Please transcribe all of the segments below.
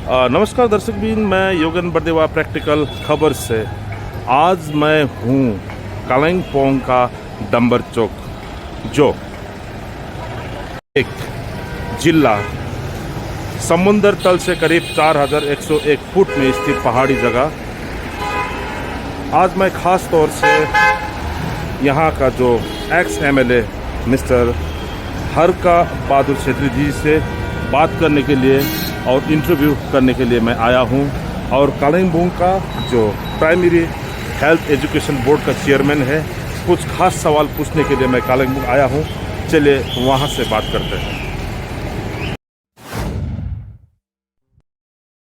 नमस्कार दर्शक बीन, मैं योगन बर्देवा प्रैक्टिकल खबर से। आज मैं हूँ कालिम्पोंग का डंबर चौक, जो एक जिला समुद्र तल से करीब 4101 फुट में स्थित पहाड़ी जगह। आज मैं ख़ास तौर से यहाँ का जो एक्स एमएलए मिस्टर हरका बहादुर छेत्री जी से बात करने के लिए और इंटरव्यू करने के लिए मैं आया हूँ। और कालिम्पोंग का जो प्राइमरी हेल्थ एजुकेशन बोर्ड का चेयरमैन है, कुछ खास सवाल पूछने के लिए मैं कालिम्पोंग आया हूँ। चलिए वहाँ से बात करते हैं।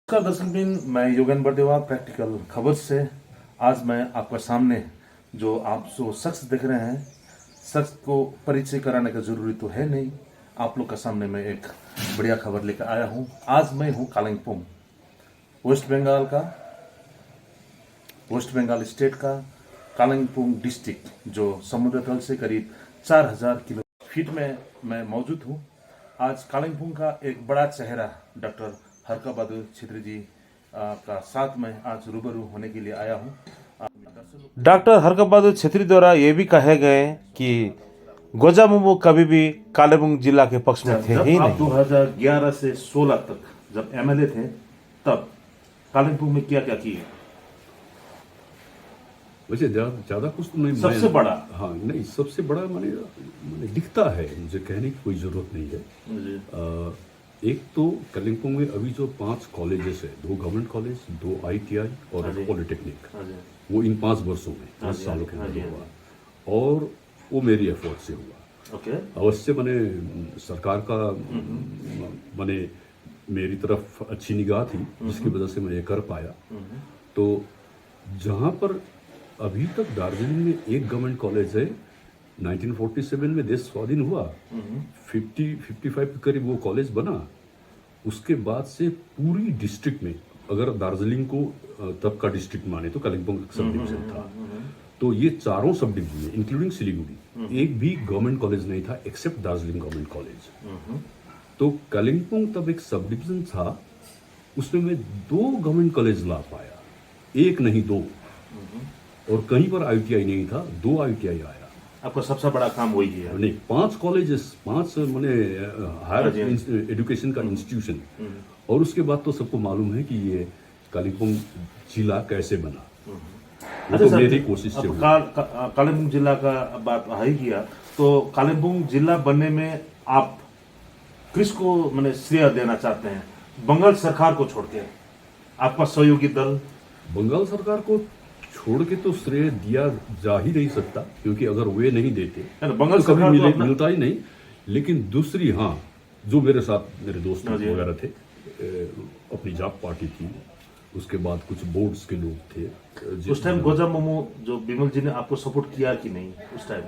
नमस्कार दर्शक बिन, मैं योगन बर्देवा प्रैक्टिकल खबर से। आज मैं आपके सामने जो आप जो शख्स देख रहे हैं, शख्स को परिचय कराने का जरूरी तो है नहीं। आप लोग के सामने मैं एक बढ़िया खबर लेकर आया हूँ। आज मैं हूँ कालिम्पोंग, वेस्ट बंगाल स्टेट का कालिम्पोंग डिस्ट्रिक्ट, जो समुद्र तल से करीब 4000 किलो फीट में मैं मौजूद हूँ। आज कालिम्पोंग का एक बड़ा चेहरा डॉक्टर हरका बहादुर छेत्री जी का साथ में आज रूबरू होने के लिए आया हूँ। डॉक्टर हरका बहादुर छेत्री द्वारा ये भी कहे गए कि गोजामुमो कभी भी कालिम्पोंग जिला के पक्ष में थे ही नहीं। 2011 से 16 तक जब एमएलए थे, तब कालिम्पोंग में क्या क्या किए? वैसे ज्यादा कुछ तो नहीं। सबसे बड़ा, हाँ नहीं, सबसे बड़ा मैंने दिखता है, मुझे कहने की कोई जरूरत नहीं है। एक तो कालिम्पोंग में अभी जो 5 कॉलेजेस है, 2 गवर्नमेंट कॉलेज, 2 ITI और एक पॉलिटेक्निक, वो इन 5 वर्षों में 5 सालों के अंदर हुआ, और वो मेरी एफर्ट से हुआ। अवश्य मैंने सरकार का मैंने मेरी तरफ अच्छी निगाह थी, जिसकी वजह से मैं ये कर पाया। तो जहाँ पर अभी तक दार्जिलिंग में एक गवर्नमेंट कॉलेज है, 1947 में देश स्वाधीन हुआ, 55 के करीब वो कॉलेज बना। उसके बाद से पूरी डिस्ट्रिक्ट में, अगर दार्जिलिंग को तब का डिस्ट्रिक्ट माने तो कालिम्पोंग सब डिवीजन था, तो ये चारों सब डिवीजन में इंक्लूडिंग सिलीगुड़ी एक भी गवर्नमेंट कॉलेज नहीं था एक्सेप्ट दार्जिलिंग गवर्नमेंट कॉलेज। तो कालिम्पोंग तब एक सब डिवीजन था, उसमें मैं 2 गवर्नमेंट कॉलेज ला पाया, एक नहीं 2, और कहीं पर ITI नहीं था, 2 ITI आया। आपका सबसे बड़ा काम वही है? नहीं, 5 कॉलेजेस, 5 मैंने हायर एजुकेशन का इंस्टीट्यूशन, और उसके बाद तो सबको मालूम है कि ये कालिम्पोंग जिला कैसे बना। अच्छा, तो मेरी कोशिश से कालिम्पोंग जिला का बात ही किया, तो कालिम्पोंग जिला बनने में आप किसको मैंने श्रेय देना चाहते हैं? बंगाल सरकार को छोड़ के, आपका सहयोगी दल? बंगाल सरकार को छोड़ के तो श्रेय दिया जा ही नहीं सकता, क्योंकि अगर वे नहीं देते बंगाल तो कभी मिलता ही नहीं। लेकिन दूसरी, हाँ, जो मेरे साथ मेरे दोस्त वगैरह थे, अपनी जाप पार्टी थी, उसके बाद कुछ बोर्ड्स के लोग थे। उस टाइम गोजामुमो जो बिमल जी ने आपको सपोर्ट किया कि नहीं उस टाइम?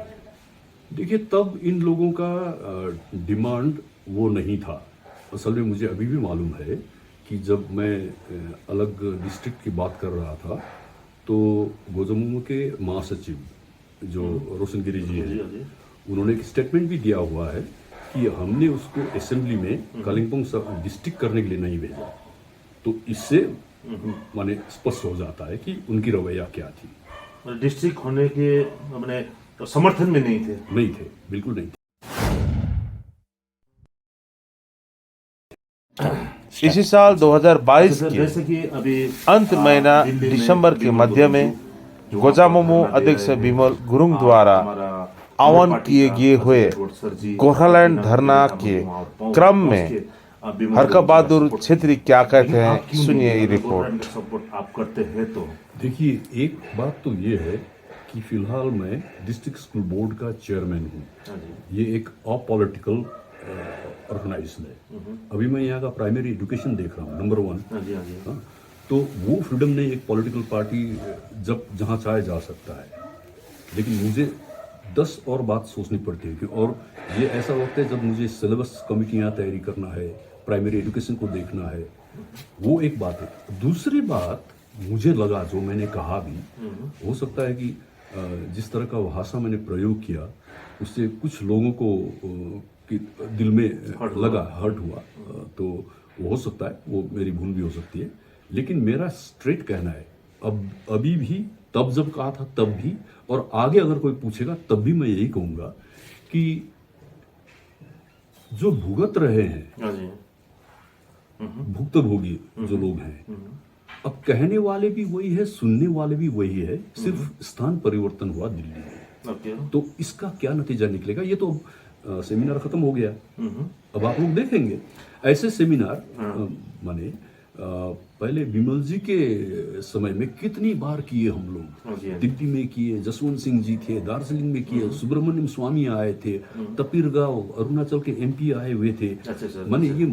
देखिए, तब इन लोगों का डिमांड वो नहीं था। असल में मुझे अभी भी मालूम है कि जब मैं अलग डिस्ट्रिक्ट की बात कर रहा था, तो गोजामुमो के महासचिव जो रोशनगिरी जी हैं, उन्होंने एक स्टेटमेंट भी दिया हुआ है कि हमने उसको असेंबली में कालिम्पोंग डिस्ट्रिक्ट करने के लिए नहीं भेजा। तो इससे माने स्पष्ट हो जाता है कि उनकी रवैया क्या थी। डिस्ट्रिक्ट होने के मैंने तो समर्थन में नहीं थे? नहीं थे, बिल्कुल नहीं थे। इसी साल 2022 के अंत महीना दिसंबर के मध्य में गोजामुमो अध्यक्ष बिमल गुरुंग द्वारा आह्वान किए गए हुए गोरखालैंड धरना के क्रम में हरका बहादुर छेत्री क्या कहते हैं, सुनिए ये रिपोर्ट। सपोर्ट आप करते हैं तो देखिए, एक बात तो ये है कि फिलहाल मैं डिस्ट्रिक्ट स्कूल बोर्ड का चेयरमैन हूँ। ये एक अपॉलिटिकल ऑर्गेनाइजेशन है। अभी मैं यहाँ का प्राइमरी एजुकेशन देख रहा हूँ, नंबर 1। हाँ, तो वो फ्रीडम नहीं, एक पॉलिटिकल पार्टी जब जहाँ चाहे जा सकता है, लेकिन मुझे 10 और बात सोचनी पड़ती है। और ये ऐसा वक्त है जब मुझे सिलेबस कमिटियाँ तैयारी करना है, प्राइमरी एजुकेशन को देखना है, वो एक बात है। दूसरी बात, मुझे लगा, जो मैंने कहा भी, हो सकता है कि जिस तरह का भाषा मैंने प्रयोग किया, उससे कुछ लोगों को दिल में लगा, हर्ट हुआ। तो वो हो सकता है, वो मेरी भूल भी हो सकती है, लेकिन मेरा स्ट्रेट कहना है, अब अभी भी, तब जब कहा था तब भी, और आगे अगर कोई पूछेगा तब भी मैं यही कहूंगा कि जो भुगत रहे हैं, हाँ जी। भुक्तभोगी जो लोग हैं, अब कहने वाले भी वही है, सुनने वाले भी वही है, सिर्फ स्थान परिवर्तन हुआ दिल्ली में। ओके। तो इसका क्या नतीजा निकलेगा, ये तो सेमिनार खत्म हो गया, अब आप लोग देखेंगे ऐसे सेमिनार। माने पहले विमल जी के समय में कितनी बार किए हम लोग, दिल्ली में किए, जसवंत सिंह जी थे, दार्जिलिंग में किए, सुब्रमण्यम स्वामी आए थे, तपीरगांव अरुणाचल के एमपी आए हुए थे। माने ये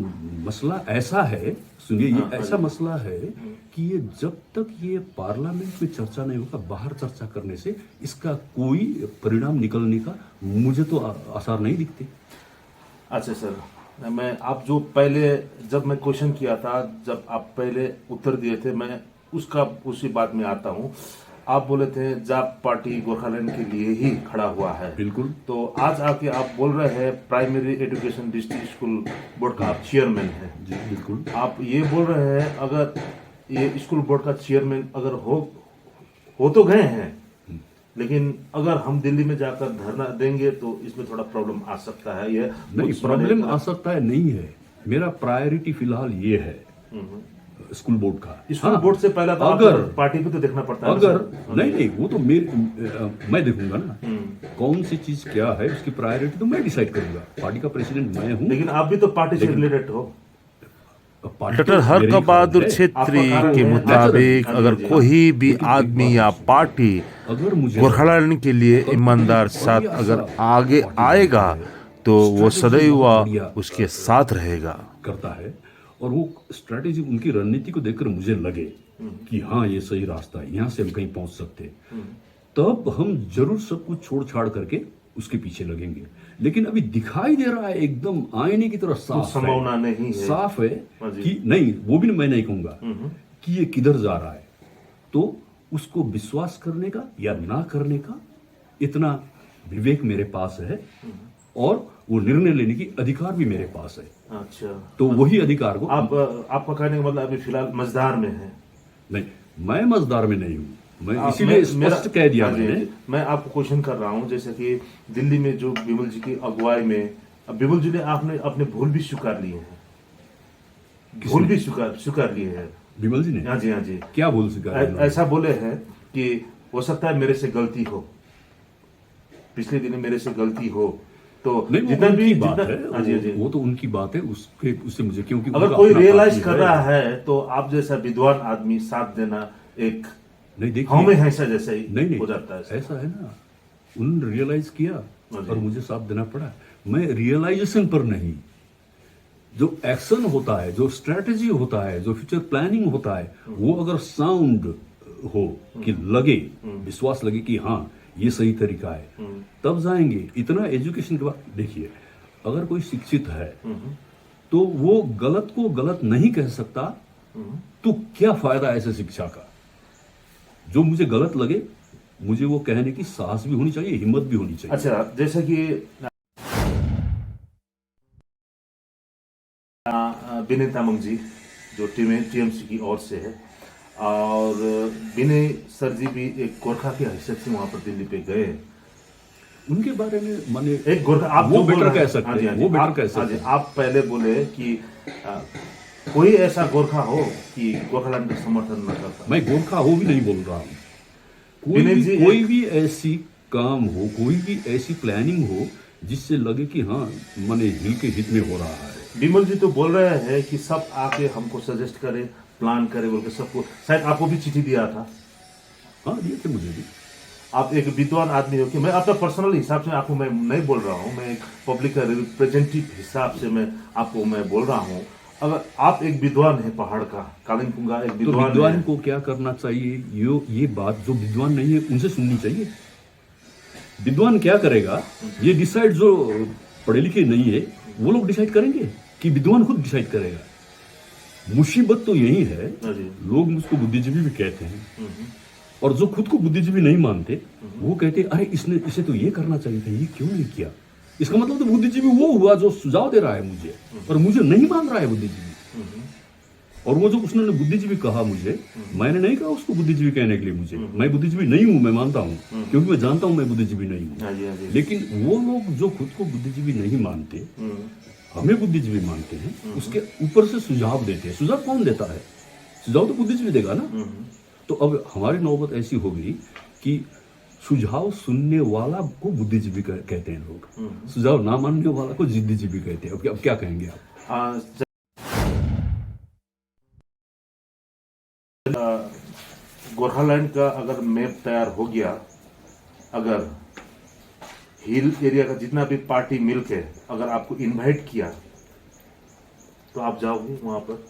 मसला ऐसा है, सुनिए, ये ऐसा मसला है कि ये जब तक ये पार्लियामेंट में चर्चा नहीं होगा, बाहर चर्चा करने से इसका कोई परिणाम निकलने का मुझे तो आसार नहीं दिखते। अच्छा सर, मैं आप जो पहले जब मैं क्वेश्चन किया था, जब आप पहले उत्तर दिए थे, मैं उसी बात में आता हूँ। आप बोले थे जाप पार्टी गोरखालैंड के लिए ही खड़ा हुआ है। बिल्कुल। तो आज आके आप बोल रहे हैं primary education district school board का आप चेयरमैन है। जी बिल्कुल। आप ये बोल रहे हैं अगर ये स्कूल बोर्ड का चेयरमैन अगर हो तो गए हैं, लेकिन अगर हम दिल्ली में जाकर धरना देंगे तो इसमें थोड़ा प्रॉब्लम आ सकता है। ये नहीं, प्रॉब्लम आ सकता है नहीं है, मेरा प्रायोरिटी फिलहाल ये है स्कूल बोर्ड का। स्कूल बोर्ड से पहला तो अगर पार्टी को तो देखना पड़ता है। अगर नहीं, वो तो मैं देखूंगा ना कौन सी चीज क्या है, उसकी प्रायोरिटी तो मैं डिसाइड करूंगा। पार्टी का प्रेसिडेंट मैं हूँ। लेकिन आप भी तो पार्टी से रिलेटेड हो। डॉक्टर हरक बहादुर छेत्री के मुताबिक अगर कोई भी आदमी या पार्टी अगर मुझे गोरखालैंड के लिए ईमानदार साथ अगर आगे आएगा तो वो सदैव उसके साथ रहेगा करता है, और वो स्ट्रैटेजी, उनकी रणनीति को देखकर मुझे लगे कि हाँ ये सही रास्ता है, यहाँ से हम कहीं पहुंच सकते हैं, तब हम जरूर सब कुछ छोड़ छाड़ करके उसके पीछे लगेंगे। लेकिन अभी दिखाई दे रहा है एकदम आईने की तरह साफ संभावना नहीं है, साफ है कि नहीं, वो भी मैं नहीं कहूंगा कि ये किधर जा रहा है। तो उसको विश्वास करने का या ना करने का इतना विवेक मेरे पास है, और वो निर्णय लेने की अधिकार भी मेरे पास है। अच्छा, तो वही अधिकार को आपका कहने का मतलब अभी फिलहाल मजदार में है? नहीं, मैं मजदार में नहीं हूँ, मैं इसीलिए स्पष्ट कह दिया मैंने। मैं आपको क्वेश्चन कर रहा हूँ, जैसे कि दिल्ली में जो विमल जी की अगुवाई में, अब विमल जी ने आपने अपने भूल भी स्वीकार लिए हैं, भूल भी स्वीकार लिए हैं विमल जी ने। हाँ जी, हाँ जी। क्या भूल स्वीकार? ऐसा बोले हैं कि हो सकता है मेरे से गलती हो, पिछले दिन मेरे से गलती हो, तो जितना भी बात है वो तो उनकी बात है, उससे मुझे, क्योंकि अगर कोई रियलाइज कर रहा है तो आप जैसा विद्वान आदमी साथ देना एक नहीं, देखिए हमें ऐसा जैसा ही नहीं हो जाता है। ऐसा है ना, उन्होंने रियलाइज किया और मुझे साथ देना पड़ा। मैं रियलाइजेशन पर नहीं, जो एक्शन होता है, जो स्ट्रेटेजी होता है, जो फ्यूचर प्लानिंग होता है, वो अगर साउंड हो कि लगे, विश्वास लगे कि हाँ ये सही तरीका है, तब जाएंगे। इतना एजुकेशन के बाद देखिए, अगर कोई शिक्षित है तो वो गलत को गलत नहीं कह सकता, तो क्या फायदा ऐसे शिक्षा का? जो मुझे गलत लगे, मुझे वो कहने की साहस भी होनी चाहिए, हिम्मत भी होनी चाहिए। अच्छा, जैसे कि विनय तामाङ जी जो टीएमसी की ओर से है, और विनय सर जी भी एक गोरखा की हैसियत से वहां पर दिल्ली पे गए। उनके बारे में माने एक गोरखा, आप वो बेटर कह सकते हैं, वो बेटर कह सकते हैं। आप पहले बोले कि कोई ऐसा गोरखा हो कि गोरखालैंड का समर्थन न करता। मैं गोरखा हो भी नहीं बोल रहा हूँ, कोई भी ऐसी काम हो, कोई भी ऐसी प्लानिंग हो जिससे लगे कि हाँ माने हिल के हित में हो रहा है। विमल जी तो बोल रहे हैं कि सब आके हमको सजेस्ट करे, प्लान करे बोल के सबको, शायद आपको भी चिट्ठी दिया था। हाँ दिए थे मुझे भी। आप एक विद्वान आदमी हो कि मैं अपना पर्सनल हिसाब से आपको मैं नहीं बोल रहा हूँ, मैं एक पब्लिक रिप्रेजेंटेटिव हिसाब से मैं आपको मैं बोल रहा हूँ। अगर आप एक विद्वान है पहाड़ का, कालिम्पोंग का एक विद्वान, तो विद्वान को क्या करना चाहिए? ये बात जो विद्वान नहीं है उनसे सुननी चाहिए। विद्वान क्या करेगा ये डिसाइड, जो पढ़े लिखे नहीं है वो लोग डिसाइड करेंगे कि विद्वान खुद डिसाइड करेगा? मुसीबत तो यही है, लोग मुझको बुद्धिजीवी भी कहते हैं, और जो खुद को बुद्धिजीवी नहीं मानते वो कहते हैं अरे इसे तो ये करना चाहिए था, ये क्यों नहीं किया? इसका मतलब तो बुद्धिजीवी वो हुआ जो सुझाव दे रहा है मुझे, और मुझे नहीं मान रहा है बुद्धिजीवी। और वो जो उसने बुद्धिजीवी कहा मुझे, मैंने नहीं कहा उसको बुद्धिजीवी कहने के लिए मुझे, मैं बुद्धिजीवी नहीं हूं, मैं मानता हूं, क्योंकि मैं जानता हूं मैं बुद्धिजीवी नहीं हूं। लेकिन वो लोग जो खुद को बुद्धिजीवी नहीं मानते, हमें बुद्धिजीवी मानते हैं, उसके ऊपर से सुझाव देते हैं। सुझाव कौन देता है? सुझाव तो बुद्धिजीवी देगा ना। तो अब हमारी नौबत ऐसी हो गई कि सुझाव सुनने वाला को बुद्धिजीवी कहते हैं लोग, सुझाव ना मानने वाला को जिद्दीजीवी कहते हैं। अब क्या कहेंगे आप? गोरखालैंड का अगर मैप तैयार हो गया, अगर हिल एरिया का जितना भी पार्टी मिलके अगर आपको इनवाइट किया तो आप जाओगे वहां पर?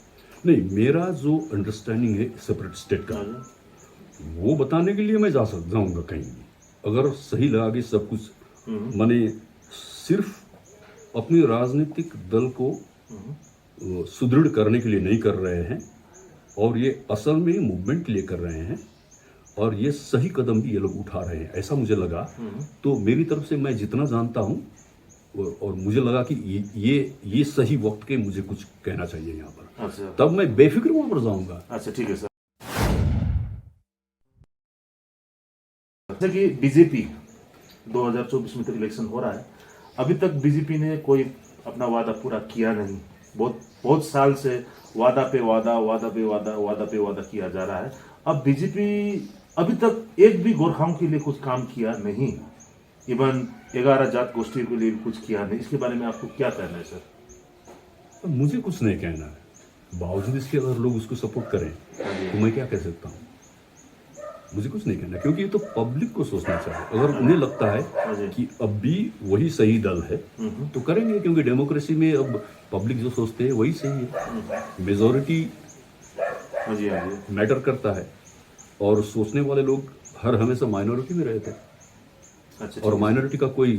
नहीं, मेरा जो अंडरस्टैंडिंग है सेपरेट स्टेट का, वो बताने के लिए मैं जाऊंगा कहीं भी, अगर सही लगा कि सब कुछ माने सिर्फ अपनी राजनीतिक दल को सुदृढ़ करने के लिए नहीं कर रहे हैं, और ये असल में मूवमेंट के लिए कर रहे हैं, और ये सही कदम भी ये लोग उठा रहे हैं, ऐसा मुझे लगा। तो मेरी तरफ से मैं जितना जानता हूँ, और मुझे लगा कि ये सही वक्त के मुझे कुछ कहना चाहिए यहाँ पर। अच्छा। तब मैं बेफिक्र वहां पर जाऊंगा। अच्छा, ठीक है सर। जैसे कि बीजेपी 2024 में तो इलेक्शन हो रहा है, अभी तक बीजेपी ने कोई अपना वादा पूरा किया नहीं। बहुत साल से वादा पे वादा किया जा रहा है। अब बीजेपी अभी तक एक भी गोरखाओं के लिए कुछ काम किया नहीं, इवन 11 जात गोष्ठी के लिए कुछ किया नहीं। इसके बारे में आपको क्या कहना है सर? मुझे कुछ नहीं कहना है, बावजूद इसके अगर लोग उसको सपोर्ट करें तो मैं क्या कह सकता हूँ? मुझे कुछ नहीं कहना, क्योंकि ये तो पब्लिक को सोचना चाहिए। अगर उन्हें लगता है कि अब भी वही सही दल है तो करेंगे, क्योंकि डेमोक्रेसी में अब पब्लिक जो सोचते हैं वही सही है। मेजॉरिटी मैटर करता है, और सोचने वाले लोग हर हमेशा माइनॉरिटी में रहते हैं। अच्छा, और माइनॉरिटी का कोई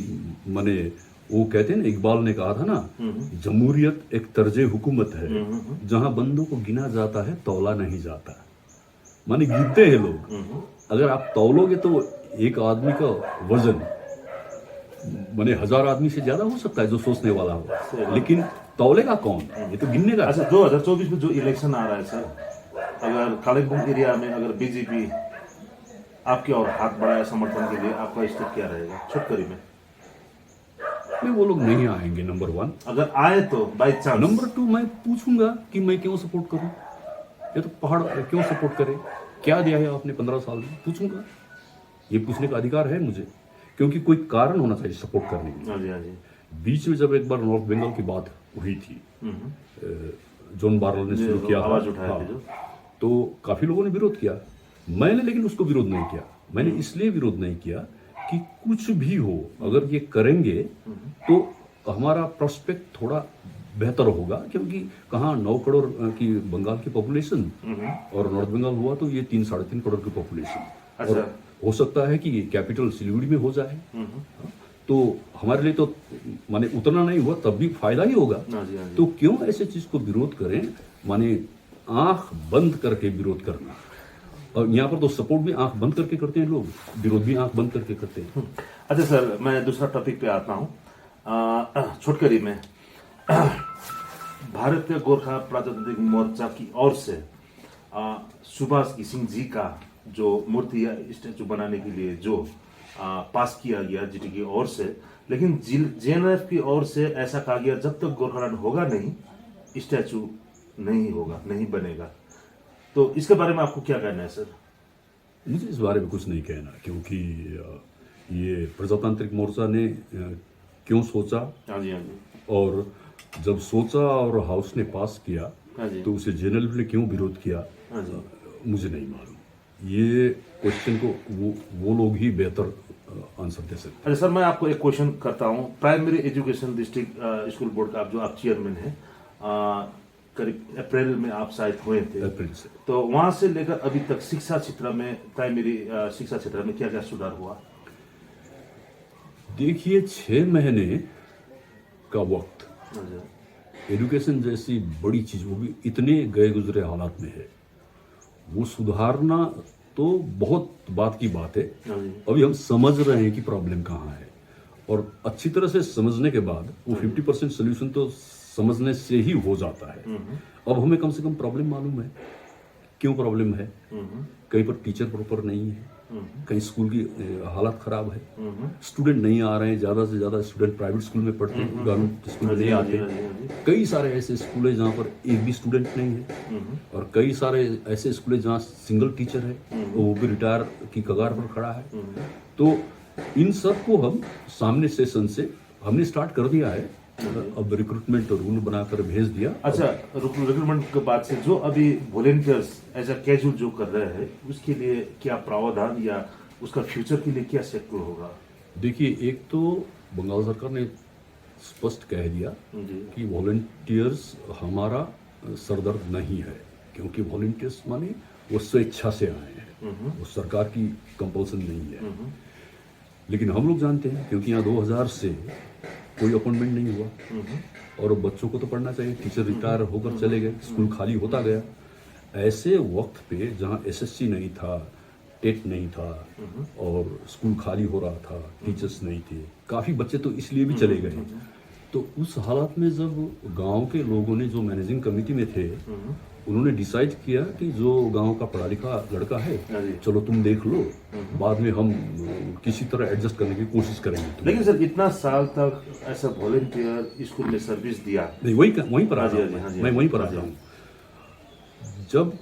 माने, वो कहते हैं ना, इकबाल ने कहा था ना, जमहूरियत एक तर्जे हुकूमत है जहां बंदों को गिना जाता है, तौला नहीं जाता। माने गिनते हैं लोग, अगर आप तौलोगे तो एक आदमी का वजन माने 1000 आदमी से ज्यादा हो सकता है जो सोचने वाला हो, लेकिन तौलेगा कौन? ये तो गिनने का। अच्छा, 2024 में जो इलेक्शन आ रहा है सर, अगर कालिम्पोंग एरिया में अगर बीजेपी आपके और हाथ बढ़ाया समर्थन के लिए, आपका स्टेप क्या रहेगा छोटकरी में? नहीं, वो लोग नहीं आएंगे, नंबर 1। अगर आए तो बाई चांस। नंबर 2, मैं पूछूंगा कि मैं क्यों सपोर्ट करूं, ये तो पहाड़ क्यों सपोर्ट करे, क्या दिया है आपने 15 साल में? पूछूंगा, ये पूछने का अधिकार है मुझे, क्योंकि कोई कारण होना चाहिए सपोर्ट करने के लिए। हाँ जी। बीच में जब एक बार नॉर्थ बंगाल की बात हुई थी, जॉन बार्लो ने शुरू किया, आवाज उठाया था, तो काफी लोगों ने विरोध किया। मैंने लेकिन उसको विरोध नहीं किया। मैंने इसलिए विरोध नहीं किया कि कुछ भी हो, अगर ये करेंगे तो हमारा प्रोस्पेक्ट थोड़ा बेहतर होगा, क्योंकि कहाँ 9 करोड़ की बंगाल की पॉपुलेशन, और नॉर्थ बंगाल हुआ तो ये 3-3.5 करोड़ की पॉपुलेशन। अच्छा। और हो सकता है कि कैपिटल सिलीगुड़ी में हो जाए, तो हमारे लिए तो माने उतना नहीं हुआ तब भी फायदा ही होगा। तो क्यों ऐसे चीज को विरोध करें, माने आंख बंद करके विरोध करना। और यहाँ पर तो सपोर्ट भी आंख बंद करके करते हैं लोग, विरोध भी आंख बंद करके करते हैं। अच्छा सर, मैं दूसरा टॉपिक पे आता हूँ। छोटकरी में भारतीय गोरखा प्रजातांत्रिक मोर्चा की ओर से सुभाष सिंह जी का जो मूर्ति या स्टैचू बनाने के लिए जो पास किया गया जीटी की ओर से, लेकिन जेएनएफ की ओर से ऐसा कहा गया जब तक गोरखालैंड होगा नहीं, स्टैचू नहीं होगा, नहीं बनेगा। तो इसके बारे में आपको क्या कहना है सर? मुझे इस बारे में कुछ नहीं कहना, क्योंकि ये प्रजातांत्रिक मोर्चा ने क्यों सोचा, हाँ जी, और जब सोचा और हाउस ने पास किया तो उसे जेएनएफ ने क्यों विरोध किया, मुझे नहीं मालूम। ये क्वेश्चन को वो लोग ही बेहतर आंसर दे सकते हैं। अच्छा सर, मैं आपको एक क्वेश्चन करता हूँ। Primary education district school board का आप चेयरमैन हैं, करीब अप्रैल में आप शायद हुए थे। अप्रैल से। तो वहां से लेकर अभी तक शिक्षा क्षेत्र में, प्राइमरी शिक्षा क्षेत्र में क्या क्या सुधार हुआ? देखिए, 6 महीने का वक्त एजुकेशन जैसी बड़ी चीज, वो भी इतने गए गुजरे हालात में है, वो सुधारना तो बहुत बात की बात है। अभी हम समझ रहे हैं कि प्रॉब्लम कहाँ है, और अच्छी तरह से समझने के बाद वो 50% सोल्यूशन तो समझने से ही हो जाता है। अब हमें कम से कम प्रॉब्लम मालूम है, क्यों प्रॉब्लम है। कहीं पर टीचर प्रॉपर नहीं है, कहीं स्कूल की हालत खराब है, स्टूडेंट नहीं आ रहे हैं, ज़्यादा से ज़्यादा स्टूडेंट प्राइवेट स्कूल में पढ़ते हैं, गवर्नमेंट स्कूल में नहीं आते। कई सारे ऐसे स्कूल है जहाँ पर एक भी स्टूडेंट नहीं है, और कई सारे ऐसे स्कूल है जहाँ सिंगल टीचर है, वो भी रिटायर की कगार पर खड़ा है। तो इन सब को हम सामने सेशन से हमने स्टार्ट कर दिया है, अब रिक्रूटमेंट रूल बनाकर भेज दिया। अच्छा, रिक्रूटमेंट के बाद से जो अभी वॉलेंटियर्स एज अ कैजुअल जो कर रहे हैं, उसके लिए क्या प्रावधान या उसका फ्यूचर के लिए क्या शेड्यूल होगा? देखिए, एक तो बंगाल सरकार ने स्पष्ट कह दिया कि वॉलंटियर्स हमारा सरदर्द नहीं है, क्योंकि वॉलंटियर्स माने वो स्वेच्छा से आए हैं, वो सरकार की कंपल्सन नहीं है। लेकिन हम लोग जानते हैं, क्योंकि यहाँ 2000 से कोई अपॉइंटमेंट नहीं हुआ, और बच्चों को तो पढ़ना चाहिए, टीचर रिटायर होकर चले गए, स्कूल खाली होता गया। ऐसे वक्त पे जहाँ एसएससी नहीं था, टेट नहीं था, और स्कूल खाली हो रहा था, टीचर्स नहीं थे, काफ़ी बच्चे तो इसलिए भी चले गए। तो उस हालत में जब गांव के लोगों ने, जो मैनेजिंग कमेटी में थे, उन्होंने डिसाइड किया कि जो गांव का पढ़ा लिखा लड़का है, चलो तुम देख लो, बाद में हम किसी तरह एडजस्ट करने की कोशिश करेंगे। लेकिन सर, इतना साल तक ऐसा वॉलंटियर स्कूल में सर्विस दिया, नहीं, वहीं पर आ रहा हूँ मैं, वहीं पर आ रहा हूँ। जब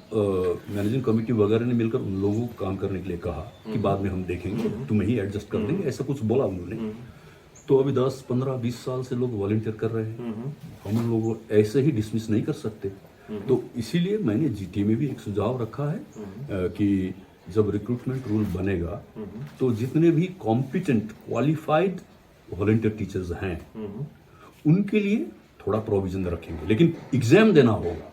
मैनेजिंग कमेटी वगैरह ने मिलकर उन लोगों को काम करने के लिए कहा कि बाद में हम देखेंगे, तुम्हें ही एडजस्ट कर देंगे, ऐसा कुछ बोला उन्होंने, तो अभी 10, 15, 20 साल से लोग वॉलंटियर कर रहे हैं। हम उन लोगों को ऐसे ही डिसमिस नहीं कर सकते। तो इसीलिए मैंने जीटी में भी एक सुझाव रखा है कि जब रिक्रूटमेंट रूल बनेगा, तो जितने भी कॉम्पिटेंट क्वालिफाइड वॉलंटियर टीचर्स हैं, उनके लिए थोड़ा प्रोविजन रखेंगे। लेकिन एग्जाम देना होगा,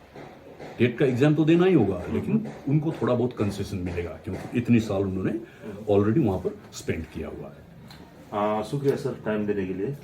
टेट का एग्जाम तो देना ही होगा, लेकिन उनको थोड़ा बहुत कंसेशन मिलेगा, क्योंकि इतने साल उन्होंने ऑलरेडी वहां पर स्पेंड किया हुआ है। शुक्रिया सर टाइम देने के लिए।